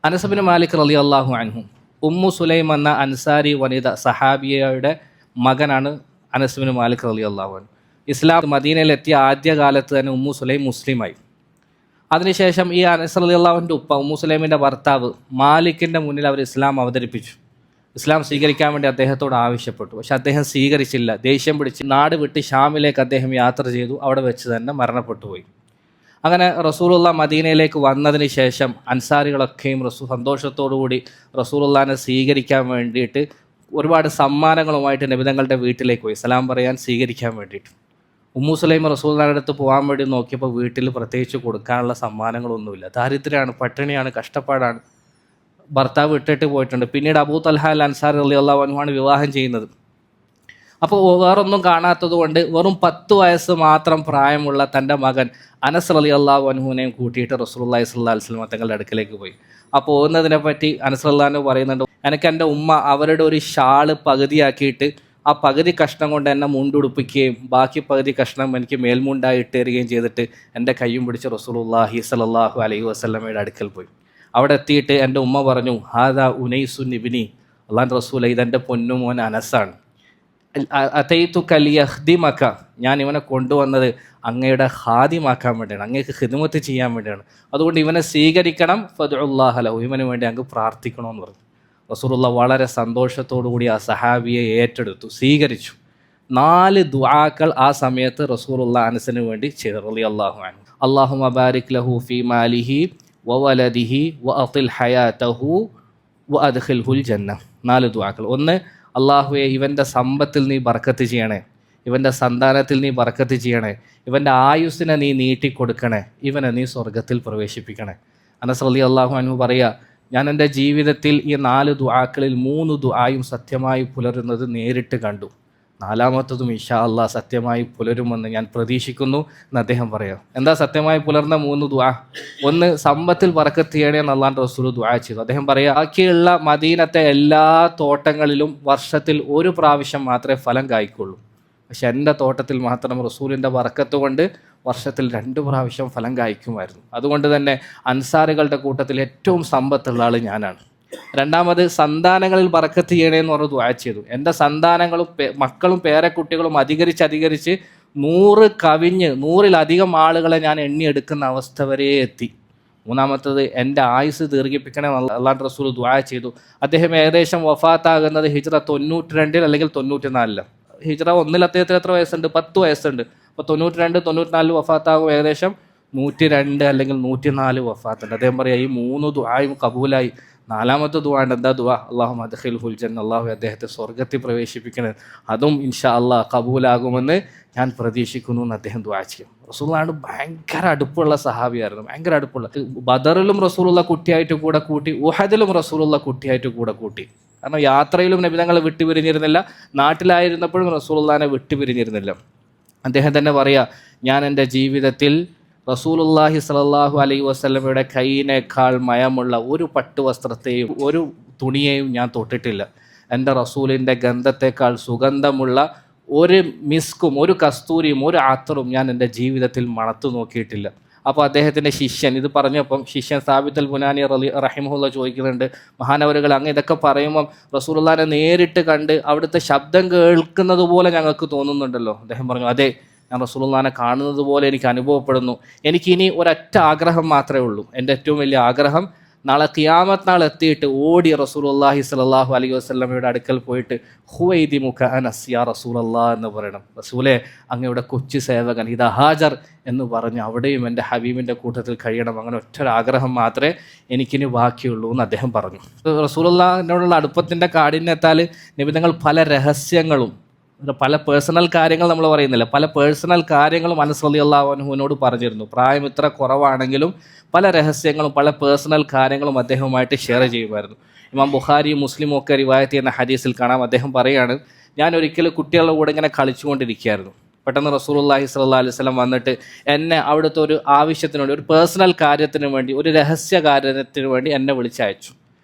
Anas bin Malik റളിയല്ലാഹു അൻഹു, Ummu Sulaim എന്ന അൻസാരി വനിത സഹാബിയയുടെ മകനാണ് അനസ് ബിൻ മാലിക് റളിയല്ലാഹു അൻഹു. ഇസ്ലാം മദീനയിലെത്തിയ ആദ്യകാലത്ത് തന്നെ ഉമ്മു സുലൈം മുസ്ലിമായി. അതിനുശേഷം ഈ അനസ് റളിയല്ലാഹുവിൻ്റെ ഉപ്പ ഉമ്മു സുലൈമിൻ്റെ ഭർത്താവ് മാലിക്കിൻ്റെ മുന്നിൽ അവർ ഇസ്ലാം അവതരിപ്പിച്ചു. ഇസ്ലാം സ്വീകരിക്കാൻ വേണ്ടി അദ്ദേഹത്തോട് ആവശ്യപ്പെട്ടു. പക്ഷെ അദ്ദേഹം സ്വീകരിച്ചില്ല. ദേഷ്യം പിടിച്ച് നാട് വിട്ട് ഷാമിലേക്ക് അദ്ദേഹം യാത്ര ചെയ്തു. അവിടെ വെച്ച് തന്നെ മരണപ്പെട്ടു പോയി. അങ്ങനെ റസൂലുള്ള മദീനയിലേക്ക് വന്നതിന് ശേഷം അൻസാരികളൊക്കെയും സന്തോഷത്തോടുകൂടി റസൂലുള്ളാഹിനെ സ്വീകരിക്കാൻ വേണ്ടിയിട്ട് ഒരുപാട് സമ്മാനങ്ങളുമായിട്ട് നബിതങ്ങളുടെ വീട്ടിലേക്ക് പോയി, സലാം പറയാൻ, സ്വീകരിക്കാൻ വേണ്ടിയിട്ട്. ഉമ്മു സുലൈം റസൂലുള്ളാഹിയുടെ അടുത്ത് പോകാൻ വേണ്ടി നോക്കിയപ്പോൾ വീട്ടിൽ പ്രത്യേകിച്ച് കൊടുക്കാനുള്ള സമ്മാനങ്ങളൊന്നുമില്ല. ദാരിദ്ര്യമാണ്, പട്ടിണിയാണ്, കഷ്ടപ്പാടാണ്. ഭർത്താവ് ഇട്ടിട്ട് പോയിട്ടുണ്ട്. പിന്നീട് അബൂ തൽഹ അൽ അൻസാരി റളിയല്ലാഹു അൻഹുവാണ് വിവാഹം ചെയ്യുന്നത്. അപ്പോൾ വേറൊന്നും കാണാത്തത് കൊണ്ട് വെറും 10 വയസ്സ് മാത്രം പ്രായമുള്ള തൻ്റെ മകൻ അനസ് റളിയല്ലാഹു അൻഹുവിനെയും കൂട്ടിയിട്ട് റസൂലുള്ളാഹി സ്വല്ലല്ലാഹു അലൈഹി വസല്ലം തങ്ങളുടെ അടുക്കലേക്ക് പോയി. ആ പോകുന്നതിനെ പറ്റി അനസ് റളിയല്ലാഹു അൻഹു പറയുന്നുണ്ട്, എനിക്ക് എൻ്റെ ഉമ്മ അവരുടെ ഒരു ഷാള് പകുതിയാക്കിയിട്ട് ആ പകുതി കഷ്ണം കൊണ്ട് എന്നെ മുണ്ടുടുപ്പിക്കുകയും ബാക്കി പകുതി കഷ്ണം എനിക്ക് മേൽമുണ്ടായി ഇട്ടേറുകയും ചെയ്തിട്ട് എൻ്റെ കയ്യും പിടിച്ച് റസൂലുള്ളാഹി സ്വല്ലല്ലാഹു അലൈഹി വസല്ലമയുടെ അടുക്കൽ പോയി. അവിടെ എത്തിയിട്ട് എൻ്റെ ഉമ്മ പറഞ്ഞു, ഹാദാ ഉനൈസുൻ ഇബ്നി, അല്ലാഹുവിൻ്റെ റസൂലേ, ഇതെൻ്റെ പൊന്നുമോൻ അനസാണ്. അതൈതുക ലിയഖ്ദിമക, ഞാൻ ഇവനെ കൊണ്ടുവന്നത് അങ്ങയുടെ ഖാദിമാക്കാൻ വേണ്ടിയാണ്, അങ്ങേക്ക് ഖിദ്മത്ത് ചെയ്യാൻ വേണ്ടിയാണ്. അതുകൊണ്ട് ഇവനെ സ്വീകരിക്കണം, ഫദ്ഉല്ലാഹ ലഹു, ഇവന് വേണ്ടി അങ്ങ് പ്രാർത്ഥിക്കണമെന്ന് പറഞ്ഞു. റസൂലുള്ളാഹി വളരെ സന്തോഷത്തോടുകൂടി ആ സഹാബിയെ ഏറ്റെടുത്തു, സ്വീകരിച്ചു. 4 ദുആകൾ ആ സമയത്ത് റസൂലുള്ളാഹി അനസിന് വേണ്ടി ചെയ്തു റളിയല്ലാഹു അൻഹു. അല്ലാഹുമ്മ ബാരിക് ലഹു ഫീ മാലിഹി വവലദിഹി വഅതിൽ ഹയാതഹു വഅദ്ഖിൽഹുൽ ജന്ന. 4 ദുആകൾ. ഒന്ന്, അള്ളാഹുവെ, ഇവൻ്റെ സമ്പത്തിൽ നീ ബർക്കത്ത് ചെയ്യണേ, ഇവൻ്റെ സന്താനത്തിൽ നീ ബർക്കത്ത് ചെയ്യണേ, ഇവൻ്റെ ആയുസ്സിനെ നീ നീട്ടിക്കൊടുക്കണേ, ഇവനെ നീ സ്വർഗത്തിൽ പ്രവേശിപ്പിക്കണേ. അനസ് റളിയല്ലാഹു അൻഹു പറയുക, ഞാൻ എൻ്റെ ജീവിതത്തിൽ ഈ 4 ദുആകളിൽ 3 ദുആയും സത്യമായി പുലരുന്നത് നേരിട്ട് കണ്ടു. 4-മത്തതും ഇൻഷാ അല്ലാഹ് സത്യമായി പുലരുമെന്ന് ഞാൻ പ്രതീക്ഷിക്കുന്നു എന്ന് അദ്ദേഹം പറയാം. എന്താ സത്യമായി പുലർന്ന 3 ദുആ? ഒന്ന്, സമ്പത്തിൽ ബർക്കത്ത് ചെയ്യണേ എന്ന് അല്ലാഹുവിൻ്റെ റസൂൽ ദുആ ചെയ്തു. അദ്ദേഹം പറയാം, ബാക്കിയുള്ള മദീനത്തെ എല്ലാ തോട്ടങ്ങളിലും വർഷത്തിൽ 1 പ്രാവശ്യം മാത്രമേ ഫലം കായ്ക്കുള്ളൂ. പക്ഷെ എൻ്റെ തോട്ടത്തിൽ മാത്രം റസൂലിൻ്റെ ബർക്കത്ത് കൊണ്ട് വർഷത്തിൽ 2 പ്രാവശ്യം ഫലം കായ്ക്കുമായിരുന്നു. അതുകൊണ്ട് തന്നെ അൻസാറുകളുടെ കൂട്ടത്തിൽ ഏറ്റവും സമ്പത്തുള്ള ആൾ ഞാനാണ്. രണ്ടാമത്, സന്താനങ്ങളിൽ ബർക്കത്ത് ചെയ്യണേന്ന് പറഞ്ഞ് ദുആ ചെയ്തു. എൻ്റെ സന്താനങ്ങളും മക്കളും പേരക്കുട്ടികളും അധികരിച്ച് 100 കവിഞ്ഞ് 100-ലധികം ആളുകളെ ഞാൻ എണ്ണിയെടുക്കുന്ന അവസ്ഥ വരെ എത്തി. മൂന്നാമത്തത്, എൻ്റെ ആയുസ് ദീർഘിപ്പിക്കണേ അല്ലാഹുവിൻ്റെ റസൂൽ ദുആ ചെയ്തു. അദ്ദേഹം ഏകദേശം വഫാത്താകുന്നത് ഹിജ്റ 92 അല്ലെങ്കിൽ 94. ഹിജ്റ 1 അദ്ദേഹത്തിന് എത്ര വയസ്സുണ്ട്? 10 വയസ്സുണ്ട്. അപ്പോൾ 92, 94 വഫാത്താകും, ഏകദേശം 102 അല്ലെങ്കിൽ 104 വഫാത്തുണ്ട്. അദ്ദേഹം പറയാം, ഈ 3 ദുആയും കബൂലായി. 4-മത്തെ ദുആ ഉണ്ട്. എന്താ ദുആ? അല്ലാഹുമ്മ അദ്ഖിൽഹുൽ ജന്ന, അല്ലാഹു അദ്ദേഹത്തെ സ്വർഗ്ഗത്തിൽ പ്രവേശിപ്പിക്കണേ, അതും ഇൻഷാ അല്ലാഹ് കബൂലാകുമെന്ന് ഞാൻ പ്രതീക്ഷിക്കുന്നു എന്ന് അദ്ദേഹം ദുആ ചെയ്യും. റസൂലുള്ളാഹിയോട് ഭയങ്കര അടുപ്പുള്ള സഹാബിയായിരുന്നു, ഭയങ്കര അടുപ്പുള്ള. ബദറിലും റസൂലുള്ള കുട്ടിയായിട്ട് കൂടെ കൂട്ടി, ഉഹദിലും റസൂലുള്ള കുട്ടിയായിട്ട് കൂടെ കൂട്ടി. കാരണം യാത്രയിലും നബി തങ്ങൾ വിട്ടുപിരിഞ്ഞിരുന്നില്ല, നാട്ടിലായിരുന്നപ്പോഴും റസൂലുള്ളാഹിനെ വിട്ടുപിരിഞ്ഞിരുന്നില്ല. അദ്ദേഹം തന്നെ പറയാ, ഞാൻ എൻ്റെ ജീവിതത്തിൽ റസൂലുള്ളാഹി സ്വല്ലല്ലാഹു അലൈഹി വസല്ലമയുടെ കൈയിനേക്കാൾ മയമുള്ള ഒരു പട്ടുവസ്ത്രത്തെയും ഒരു തുണിയെയും ഞാൻ തൊട്ടിട്ടില്ല. എൻ്റെ റസൂലിൻ്റെ ഗന്ധത്തേക്കാൾ സുഗന്ധമുള്ള ഒരു മിസ്കും ഒരു കസ്തൂരിയും ഒരു അത്തറും ഞാൻ എൻ്റെ ജീവിതത്തിൽ മണത്തു നോക്കിയിട്ടില്ല. അപ്പോൾ അദ്ദേഹത്തിൻ്റെ ശിഷ്യൻ ഇത് പറഞ്ഞപ്പം ശിഷ്യൻ സാബിത്ത് അൽ ബുനാനി റഹിമഹുല്ല ചോദിക്കുന്നുണ്ട്, മഹാനവരുകൾ, അങ്ങ് ഇതൊക്കെ പറയുമ്പം റസൂലുള്ളാഹിനെ നേരിട്ട് കണ്ട് അവിടുത്തെ ശബ്ദം കേൾക്കുന്നത് പോലെ ഞങ്ങൾക്ക് തോന്നുന്നുണ്ടല്ലോ. അദ്ദേഹം പറഞ്ഞു, അതെ, ഞാൻ റസൂലുള്ളാഹിനെ കാണുന്നത് പോലെ എനിക്ക് അനുഭവപ്പെടുന്നു. എനിക്കിനി ഒരൊറ്റ ആഗ്രഹം മാത്രമേ ഉള്ളൂ. എൻ്റെ ഏറ്റവും വലിയ ആഗ്രഹം, നാളെ ഖിയാമത്ത് നാൾ എത്തിയിട്ട് ഓടി റസൂലുള്ളാഹി സ്വല്ലല്ലാഹു അലൈഹി വസല്ലമയുടെ അടുക്കൽ പോയിട്ട് ഹുവൈദിമുക അനസ് യാ റസൂലല്ലാഹ് എന്ന് പറയണം. റസൂലേ, അങ്ങയുടെ കൊച്ചു സേവകൻ ഇതാ ഹാജർ എന്ന് പറഞ്ഞ് അവിടെയും എൻ്റെ ഹബീബിൻ്റെ കൂട്ടത്തിൽ കഴിയണം. അങ്ങനെ ഒറ്റൊരാഗ്രഹം മാത്രമേ എനിക്കിനി ബാക്കിയുള്ളൂ എന്ന് അദ്ദേഹം പറഞ്ഞു. റസൂലുള്ളാഹിനോടുള്ള അടുപ്പത്തിൻ്റെ കാഠിന്യത്താൽ നബി തങ്ങൾ പല രഹസ്യങ്ങളും, പല പേഴ്സണൽ കാര്യങ്ങൾ നമ്മൾ പറയുന്നില്ല, പല പേഴ്സണൽ കാര്യങ്ങളും അനസ് റളിയല്ലാഹു അൻഹുവിനോട് പറഞ്ഞിരുന്നു. പ്രായം ഇത്ര കുറവാണെങ്കിലും പല രഹസ്യങ്ങളും പല പേഴ്സണൽ കാര്യങ്ങളും അദ്ദേഹവുമായിട്ട് ഷെയർ ചെയ്യുമായിരുന്നു. ഇമാം ബുഖാരിയും മുസ്ലിമും ഒക്കെ റിവായത്ത് ചെയ്യുന്ന ഹദീസിൽ കാണാം, അദ്ദേഹം പറയാണ്, ഞാൻ ഒരിക്കലും കുട്ടികളുടെ കൂടെ ഇങ്ങനെ കളിച്ചുകൊണ്ടിരിക്കുകയായിരുന്നു. പെട്ടെന്ന് റസൂലുള്ളാഹി സ്വല്ലല്ലാഹു അലൈഹി വസല്ലം വന്നിട്ട് എന്നെ അവിടുത്തെ ഒരു ആവശ്യത്തിന് വേണ്ടി, ഒരു പേഴ്സണൽ കാര്യത്തിന് വേണ്ടി, ഒരു രഹസ്യ കാര്യത്തിന് വേണ്ടി എന്നെ വിളിച്ചയച്ചു.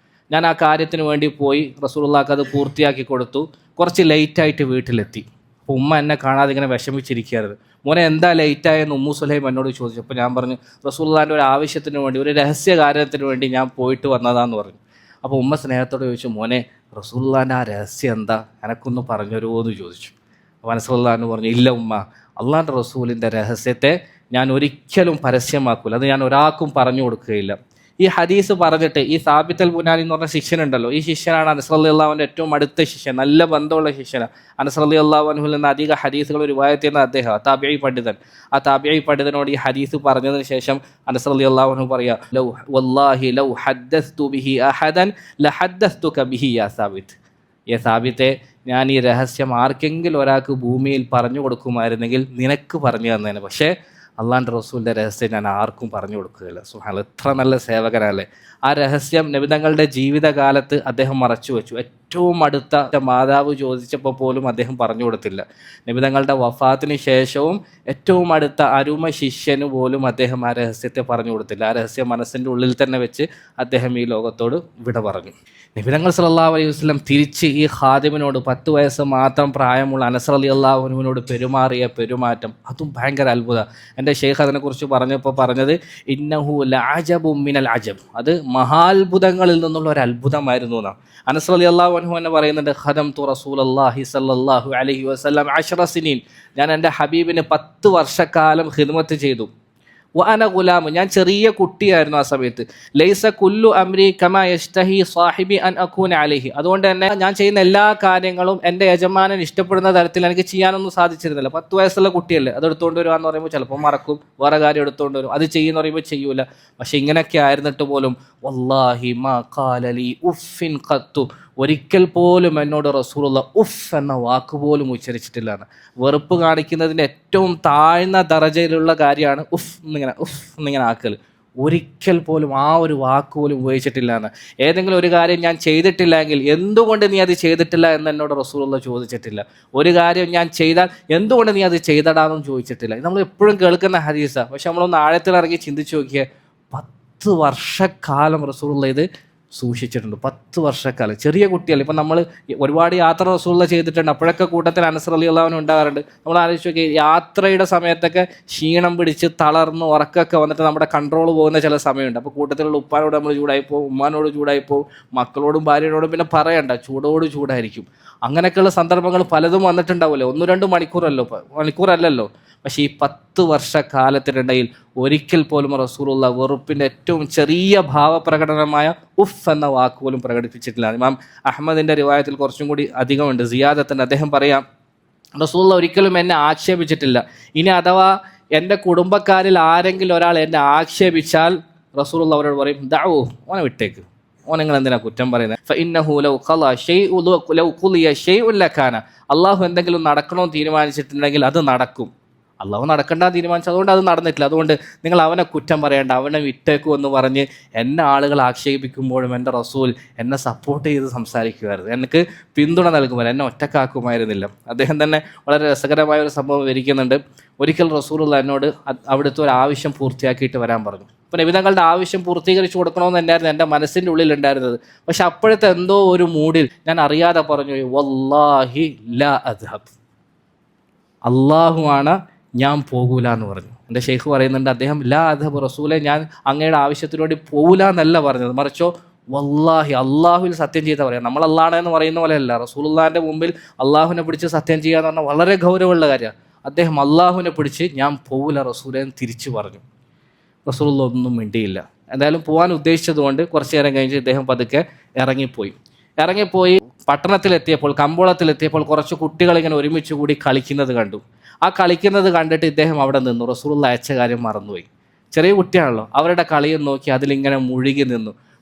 ഞാൻ ആ കാര്യത്തിന് വേണ്ടി പോയി. റസൂലുള്ളാഹിക്ക് അത് പൂർത്തിയാക്കി കൊടുത്തു. കുറച്ച് ലേറ്റായിട്ട് വീട്ടിലെത്തി. അപ്പോൾ ഉമ്മ എന്നെ കാണാതെ ഇങ്ങനെ വിഷമിച്ചിരിക്കുകയായിരുന്നു. മോനെ എന്താ ലേറ്റായെന്ന് ഉമ്മു സുലൈം എന്നോട് ചോദിച്ചു. അപ്പോൾ ഞാൻ പറഞ്ഞു റസൂലുള്ളാഹിൻ്റെ ഒരു ആവശ്യത്തിന് വേണ്ടി, ഒരു രഹസ്യ കാര്യത്തിന് വേണ്ടി ഞാൻ പോയിട്ട് വന്നതാന്ന് പറഞ്ഞു. അപ്പോൾ ഉമ്മ സ്നേഹത്തോട് ചോദിച്ചു, മോനെ റസൂലുള്ളാഹിൻ്റെ ആ രഹസ്യം എന്താ, എനക്കൊന്ന് പറഞ്ഞു തരുമോ എന്ന് ചോദിച്ചു. അപ്പോൾ അനസ് റളിയല്ലാഹു അൻഹു പറഞ്ഞു, ഇല്ല ഉമ്മ, അള്ളാഹിൻ്റെ റസൂലിൻ്റെ രഹസ്യത്തെ ഞാൻ ഒരിക്കലും പരസ്യമാക്കില്ല, അത് ഞാൻ ഒരാൾക്കും പറഞ്ഞു കൊടുക്കുകയില്ല. ഈ ഹദീസ് പറഞ്ഞിട്ട് ഈ സാബിത്ത് അൽ ബുനാനി എന്ന് പറഞ്ഞ ശിഷ്യനുണ്ടല്ലോ, ഈ ശിഷ്യനാണ് അനസ് റളിയല്ലാഹുവിൻ്റെ ഏറ്റവും അടുത്ത ശിഷ്യൻ, നല്ല ബന്ധമുള്ള ശിഷ്യനാണ്. അനസ് റളിയല്ലാഹു അൻഹുവിൽ നിന്ന് അധിക ഹദീസുകൾ റിവായത്ത് ചെയ്യുന്ന അദ്ദേഹം, താബിഈ പണ്ഡിതൻ. ആ താബിഈ പണ്ഡിതനോട് ഈ ഹദീസ് പറഞ്ഞതിന് ശേഷം അനസ് റളിയല്ലാഹു അൻഹു പറയാ, ലൗ വല്ലാഹി ലൗ ഹദ്ദസ്തു ബിഹി അഹദൻ ലഹദ്ദസ്തുക ബിഹി യാ സാബിത്ത്. സാബിത്തെ, ഞാൻ ഈ രഹസ്യം ആർക്കെങ്കിലും ഒരാൾക്ക് ഭൂമിയിൽ പറഞ്ഞു കൊടുക്കുമായിരുന്നെങ്കിൽ നിനക്ക് പറഞ്ഞു തന്നേനെ, പക്ഷേ അള്ളാഹിൻ്റെ റസൂലിൻ്റെ രഹസ്യം ഞാൻ ആർക്കും പറഞ്ഞു കൊടുക്കുകയില്ല. സുബ്ഹാനല്ലാഹ്, എത്ര നല്ല സേവകനല്ലേ. ആ രഹസ്യം നബി തങ്ങളുടെ ജീവിതകാലത്ത് അദ്ദേഹം മറച്ചു വെച്ചു. ഏറ്റവും അടുത്ത മാതാവ് ചോദിച്ചപ്പോൾ പോലും അദ്ദേഹം പറഞ്ഞു കൊടുത്തില്ല. നബി തങ്ങളുടെ വഫാത്തിന് ശേഷവും ഏറ്റവും അടുത്ത അരുമ ശിഷ്യന് പോലും അദ്ദേഹം ആ രഹസ്യത്തെ പറഞ്ഞു കൊടുത്തില്ല. ആ രഹസ്യം മനസ്സിൻ്റെ ഉള്ളിൽ തന്നെ വെച്ച് അദ്ദേഹം ഈ ലോകത്തോട് വിട പറഞ്ഞു. നബി തങ്ങൾ സല്ലല്ലാഹു അലൈഹി വസല്ലം തിരിച്ച് ഈ ഖാദിമിനോട് 10 വയസ്സ് മാത്രം പ്രായമുള്ള അനസ് റളിയല്ലാഹു അൻഹുവിനോട് പെരുമാറിയ പെരുമാറ്റം അതും ഭയങ്കര അത്ഭുത. എൻ്റെ ഷെയ്ഖ് അതിനെക്കുറിച്ച് പറഞ്ഞപ്പോൾ പറഞ്ഞത്, ഇന്നഹു ലഅജബു മിനൽ അജബ്, അത് മഹാത്ഭുതങ്ങളിൽ നിന്നുള്ള ഒരു അത്ഭുതമായിരുന്നു എന്നാണ്. അനസ് റളിയല്ലാഹു അൻഹു തന്നെ പറയുന്നുണ്ട്, ഖദംതു റസൂലല്ലാഹി സല്ലല്ലാഹു അലൈഹി വസല്ലം 10 സിനീൻ, ഞാൻ എൻ്റെ ഹബീബിന് 10 വർഷക്കാലം ഖിദ്മത്ത് ചെയ്തു. വഅന ഗുലാം, ഞാൻ ചെറിയ കുട്ടിയായിരുന്നു ആ സമയത്ത്. ലൈസ കുല്ലു അംരി കമാ യഷ്തഹി സാഹിബി അൻ അകൂന അലൈഹി, അതുകൊണ്ട് തന്നെ ഞാൻ ചെയ്യുന്ന എല്ലാ കാര്യങ്ങളും എൻ്റെ യജമാനൻ ഇഷ്ടപ്പെടുന്ന തരത്തിൽ എനിക്ക് ചെയ്യാനൊന്നും സാധിച്ചിരുന്നില്ല. 10 വയസ്സുള്ള കുട്ടിയല്ലേ, അത് എടുത്തുകൊണ്ട് വരുവാന്ന് പറയുമ്പോൾ ചിലപ്പോൾ മറക്കും, വേറെ കാര്യം എടുത്തുകൊണ്ട് വരും, അത് ചെയ്യുന്ന പറയുമ്പോൾ ചെയ്യൂല. പക്ഷെ ഇങ്ങനെയൊക്കെ ആയിരുന്നിട്ട് പോലും വല്ലാഹി മാ ഖാല ലി ഉഫിൻ ഖത്തു, ഒരിക്കൽ പോലും എന്നോട് റസൂലുള്ള ഉഫ് എന്ന വാക്ക് പോലും ഉച്ചരിച്ചിട്ടില്ല. വെറുപ്പ് കാണിക്കുന്നതിൻ്റെ ഏറ്റവും താഴ്ന്ന ദറജയിലുള്ള കാര്യമാണ് ഉഫ് എന്നിങ്ങനെ ആക്കൽ. ഒരിക്കൽ പോലും ആ ഒരു വാക്ക് പോലും ഉപയോഗിച്ചിട്ടില്ല എന്ന്. ഏതെങ്കിലും ഒരു കാര്യം ഞാൻ ചെയ്തിട്ടില്ലെങ്കിൽ എന്തുകൊണ്ട് നീ അത് ചെയ്തിട്ടില്ല എന്ന് എന്നോട് റസൂലുള്ള ചോദിച്ചിട്ടില്ല. ഒരു കാര്യം ഞാൻ ചെയ്താൽ എന്തുകൊണ്ട് നീ അത് ചെയ്തടാന്നും ചോദിച്ചിട്ടില്ല. ഇത് നമ്മൾ എപ്പോഴും കേൾക്കുന്ന ഹദീസാണ്. പക്ഷെ നമ്മളൊന്ന് ആഴത്തിലിറങ്ങി ചിന്തിച്ച് നോക്കിയേ, 10 വർഷക്കാലം റസൂലുള്ള ഇത് സൂക്ഷിച്ചിട്ടുണ്ട്. 10 വർഷക്കാലം. ചെറിയ കുട്ടിയല്ല. ഇപ്പം നമ്മൾ ഒരുപാട് യാത്ര റസൂലുള്ള ചെയ്തിട്ടുണ്ട്. അപ്പോഴൊക്കെ കൂട്ടത്തിൽ അനസ് റളിയല്ലാഹു അൻഹു ഉണ്ടാകാറുണ്ട്. നമ്മൾ ആലോചിച്ച് നോക്കി, യാത്രയുടെ സമയത്തൊക്കെ ക്ഷീണം പിടിച്ച് തളർന്ന് ഉറക്കമൊക്കെ വന്നിട്ട് നമ്മുടെ കൺട്രോൾ പോകുന്ന ചില സമയമുണ്ട്. അപ്പോൾ കൂട്ടത്തിലുള്ള ഉപ്പാനോട് നമ്മൾ ചൂടായി പോകും, ഉമ്മാനോട് ചൂടായി പോകും, മക്കളോടും ഭാര്യയോടും പിന്നെ പറയണ്ട, ചൂടായിരിക്കും. അങ്ങനെയൊക്കെയുള്ള സന്ദർഭങ്ങൾ പലതും വന്നിട്ടുണ്ടാവുമല്ലോ. 1-2 മണിക്കൂറല്ലല്ലോ. പക്ഷേ ഈ 10 വർഷക്കാലത്തിനിടയിൽ ഒരിക്കൽ പോലും റസൂലുള്ള വെറുപ്പിൻ്റെ ഏറ്റവും ചെറിയ ഭാവപ്രകടനമായ ഉഫ് എന്ന വാക്ക് പോലും പ്രകടിപ്പിച്ചിട്ടില്ല. ഇമാം അഹ്മദിൻ്റെ റിവായത്തിൽ കുറച്ചും കൂടി അധികമുണ്ട്, സിയാദത്തിൻ്റെ. അദ്ദേഹം പറയാം, റസൂലുള്ള ഒരിക്കലും എന്നെ ആക്ഷേപിച്ചിട്ടില്ല. ഇനി അഥവാ എൻ്റെ കുടുംബക്കാരിൽ ആരെങ്കിലും ഒരാൾ എന്നെ ആക്ഷേപിച്ചാൽ റസൂലുള്ള അവരോട് പറയും, ദഅൂ, ഓനെ വിട്ടേക്ക്, നിങ്ങൾ എന്തിനാ കുറ്റം പറയുന്നത്? ഫഇന്നഹു ലൗ ഖളാ ശൈഉ ലൗ ഖുളിയ ശൈഉൻ ലകാന, അള്ളാഹു എന്തെങ്കിലും നടക്കണമെന്ന് തീരുമാനിച്ചിട്ടുണ്ടെങ്കിൽ അത് നടക്കും. അള്ളാഹു നടക്കണ്ടെന്ന് തീരുമാനിച്ചു, അതുകൊണ്ട് അത് നടന്നിട്ടില്ല. അതുകൊണ്ട് നിങ്ങൾ അവനെ കുറ്റം പറയേണ്ട, അവനെ വിട്ടേക്കു എന്ന് പറഞ്ഞ് എന്നെ ആളുകൾ ആക്ഷേപിക്കുമ്പോഴും എൻ്റെ റസൂൽ എന്നെ സപ്പോർട്ട് ചെയ്ത് സംസാരിക്കുമായിരുന്നു, എനിക്ക് പിന്തുണ നൽകുമായിരുന്നു, എന്നെ ഒറ്റക്കാക്കുമായിരുന്നില്ല. അദ്ദേഹം തന്നെ വളരെ രസകരമായ ഒരു സംഭവം വിവരിക്കുന്നുണ്ട്. ഒരിക്കൽ റസൂലുള്ള എന്നോട് അവിടുത്തെ ഒരു ആവശ്യം പൂർത്തിയാക്കിയിട്ട് വരാൻ പറഞ്ഞു. അപ്പോൾ നബി തങ്ങളുടെ ആവശ്യം പൂർത്തീകരിച്ചു കൊടുക്കണമെന്ന് തന്നെയായിരുന്നു എൻ്റെ മനസ്സിൻ്റെ ഉള്ളിൽ ഉണ്ടായിരുന്നത്. പക്ഷെ അപ്പോഴത്തെ എന്തോ ഒരു മൂഡിൽ ഞാൻ അറിയാതെ പറഞ്ഞു, വല്ലാഹി ലാ അദ്ഹബ്, അള്ളാഹുവാണ് ഞാൻ പോകൂല എന്ന് പറഞ്ഞു. എൻ്റെ ഷെയ്ഖ് പറയുന്നുണ്ട്, അദ്ദേഹം ലാ അദ്ഹബ് റസൂലെ, ഞാൻ അങ്ങയുടെ ആവശ്യത്തിനു വേണ്ടി പോകൂല എന്നല്ല പറഞ്ഞത്, മറിച്ചോ വല്ലാഹി, അള്ളാഹുവിൽ സത്യം ചെയ്താൽ പറയാം. നമ്മൾ അള്ളാഹാണെന്ന് പറയുന്ന പോലെയല്ല. റസൂലുള്ളാഹിൻ്റെ മുമ്പിൽ അള്ളാഹുവിനെ പിടിച്ച് സത്യം ചെയ്യുക എന്ന് പറഞ്ഞാൽ വളരെ ഗൗരവമുള്ള കാര്യമാണ്. അദ്ദേഹം അള്ളാഹുവിനെ പിടിച്ച് ഞാൻ പോകൂല റസൂലെ എന്ന് തിരിച്ചു പറഞ്ഞു. റസൂലുള്ള ഒന്നും മിണ്ടിയില്ല. എന്തായാലും പോകാൻ ഉദ്ദേശിച്ചതുകൊണ്ട് കുറച്ചു നേരം കഴിഞ്ഞ് ഇദ്ദേഹം പതുക്കെ ഇറങ്ങിപ്പോയി. പട്ടണത്തിലെത്തിയപ്പോൾ, കമ്പോളത്തിലെത്തിയപ്പോൾ കുറച്ച് കുട്ടികൾ ഇങ്ങനെ ഒരുമിച്ച് കൂടി കളിക്കുന്നത് കണ്ടു. ആ കളിക്കുന്നത് കണ്ടിട്ട് ഇദ്ദേഹം അവിടെ നിന്നു. റസൂലുള്ള അയച്ച കാര്യം മറന്നുപോയി. ചെറിയ കുട്ടിയാണല്ലോ, അവരുടെ കളിയും നോക്കി അതിലിങ്ങനെ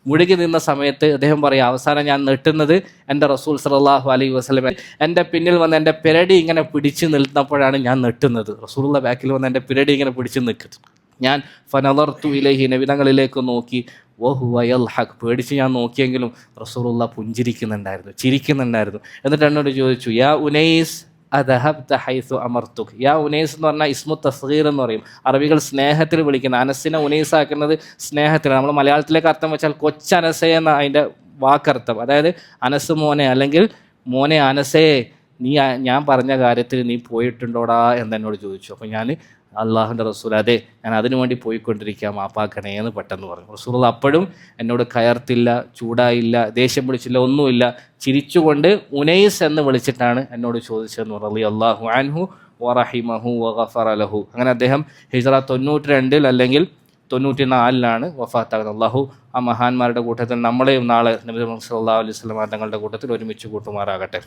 മുഴുകി നിന്ന സമയത്ത് അദ്ദേഹം പറയാം, അവസാനം ഞാൻ നെട്ടുന്നത് എൻ്റെ റസൂൽ സല്ലല്ലാഹു അലൈഹി വസല്ലം എൻ്റെ പിന്നിൽ വന്ന് എൻ്റെ പിരടി ഇങ്ങനെ പിടിച്ച് നിൽക്കുന്നപ്പോഴാണ് ഞാൻ നെട്ടുന്നത്. റസൂലുള്ള ബാക്കിൽ വന്ന് എൻ്റെ പിരടി ഇങ്ങനെ പിടിച്ച് നിൽക്കുന്നു. ഞാൻ ഫനദർതു ഇലൈഹി, നബി തങ്ങളിലേക്ക് നോക്കി, വഹുവ യൽഹഖ്, പേടിച്ച് ഞാൻ നോക്കിയെങ്കിലും റസൂലുള്ള പുഞ്ചിരിക്കുന്നുണ്ടായിരുന്നു, ചിരിക്കുന്നുണ്ടായിരുന്നു. എന്നിട്ട് എന്നോട് ചോദിച്ചു, യാ ഉനൈസ് അദഹബ്ത ഹൈസു അമർത്തുക്. യാ ഉനൈസ് എന്ന് പറഞ്ഞാൽ ഇസ്മു തസ്ഗീർ എന്ന് പറയും. അറബികൾ സ്നേഹത്തിൽ വിളിക്കുന്ന, അനസിനെ ഉനൈസ് ആക്കുന്നത് സ്നേഹത്തിൽ. നമ്മൾ മലയാളത്തിലേക്ക് അർത്ഥം വെച്ചാൽ കൊച്ചനസേ എന്ന അതിൻ്റെ വാക്കർത്ഥം. അതായത് അനസ് മോനെ, അല്ലെങ്കിൽ മോനെ അനസേ, ഞാൻ പറഞ്ഞ കാര്യത്തിൽ നീ പോയിട്ടുണ്ടോടാ എന്നോട് ചോദിച്ചു. അപ്പോൾ ഞാൻ അള്ളാഹുവിൻ്റെ റസൂൽ അതെ, ഞാൻ അതിനു വേണ്ടി പോയിക്കൊണ്ടിരിക്കുക, മാപ്പാക്കണേ എന്ന് പെട്ടെന്ന് പറഞ്ഞു. റസൂൽ അപ്പോഴും എന്നോട് കയർത്തില്ല, ചൂടായില്ല, ദേഷ്യം പിടിച്ചില്ല, ഒന്നുമില്ല. ചിരിച്ചുകൊണ്ട് ഉനൈസ് എന്ന് വിളിച്ചിട്ടാണ് എന്നോട് ചോദിച്ചതെന്ന് റളിയല്ലാഹു അൻഹു വറഹിമഹു വഗഫറ ലഹു. അങ്ങനെ അദ്ദേഹം ഹിജ്റ 92 അല്ലെങ്കിൽ 94 വഫാത്താകുന്നത്. അള്ളാഹു ആ മഹാന്മാരുടെ കൂട്ടത്തിൽ നമ്മളെയും നാളെ നബി മുഹമ്മദ് സല്ലല്ലാഹു അലൈഹി വസല്ലം തങ്ങളുടെ കൂട്ടത്തിൽ ഒരുമിച്ച് കൂട്ടുമാറാകട്ടെ.